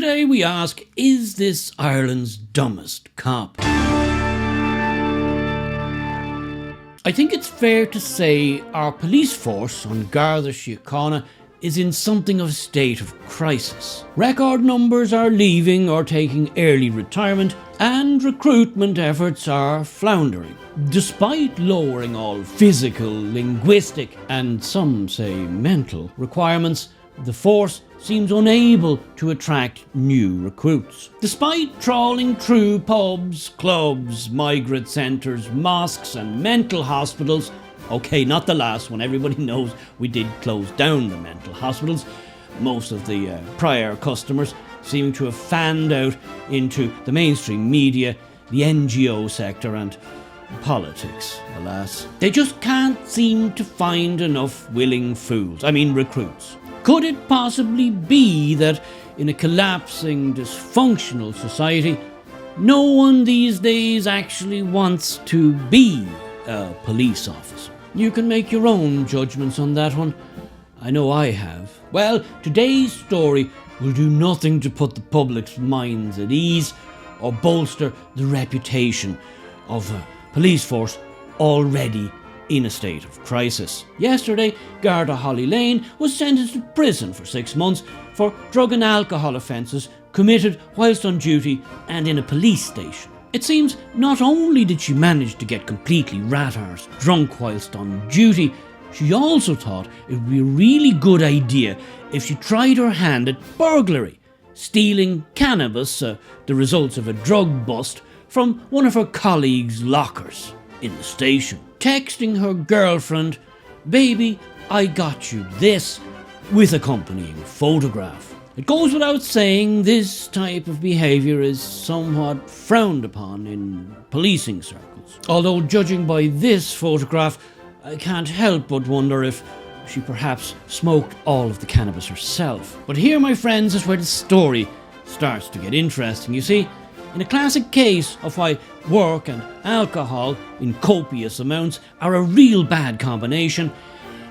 Today we ask, is this Ireland's dumbest cop? I think it's fair to say our police force on Garda Síochána is in something of a state of crisis. Record numbers are leaving or taking early retirement, and recruitment efforts are floundering. Despite lowering all physical, linguistic, and some say mental requirements, the force seems unable to attract new recruits. Despite trawling through pubs, clubs, migrant centres, mosques and mental hospitals, okay, not the last one, everybody knows we did close down the mental hospitals. Most of the prior customers seem to have fanned out into the mainstream media, the NGO sector and politics, alas. They just can't seem to find enough willing recruits. Could it possibly be that in a collapsing, dysfunctional society, no one these days actually wants to be a police officer? You can make your own judgments on that one. I know I have. Well, today's story will do nothing to put the public's minds at ease or bolster the reputation of a police force already in a state of crisis. Yesterday, Garda Holly Lane was sentenced to prison for 6 months for drug and alcohol offences committed whilst on duty and in a police station. It seems not only did she manage to get completely rat-arsed drunk whilst on duty, she also thought it would be a really good idea if she tried her hand at burglary, stealing cannabis, the results of a drug bust, from one of her colleagues' lockers in the station. Texting her girlfriend, "Baby, I got you this," with accompanying photograph. It goes without saying this type of behaviour is somewhat frowned upon in policing circles. Although judging by this photograph, I can't help but wonder if she perhaps smoked all of the cannabis herself. But here, my friends, is where the story starts to get interesting. You see, in a classic case of why work and alcohol in copious amounts are a real bad combination,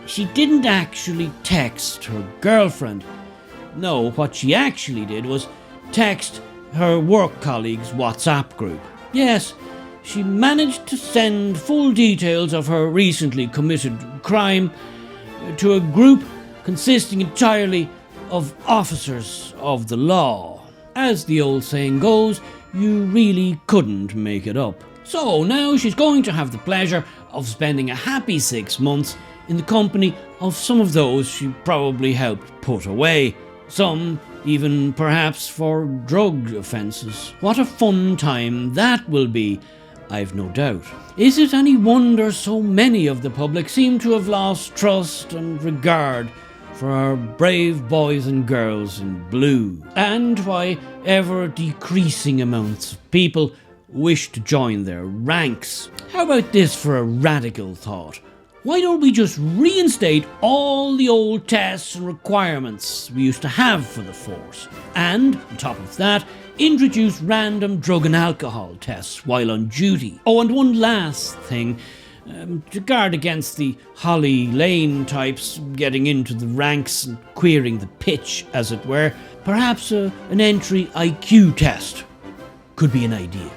she didn't actually text her girlfriend. No, what she actually did was text her work colleague's WhatsApp group. Yes, she managed to send full details of her recently committed crime to a group consisting entirely of officers of the law. As the old saying goes, you really couldn't make it up. So now she's going to have the pleasure of spending a happy 6 months in the company of some of those she probably helped put away. Some even perhaps for drug offences. What a fun time that will be, I've no doubt. Is it any wonder so many of the public seem to have lost trust and regard for our brave boys and girls in blue, and why ever decreasing amounts of people wish to join their ranks? How about this for a radical thought? Why don't we just reinstate all the old tests and requirements we used to have for the force, and on top of that, introduce random drug and alcohol tests while on duty? Oh, and one last thing, to guard against the Holly Lane types getting into the ranks and queering the pitch, as it were, perhaps an entry IQ test could be an idea.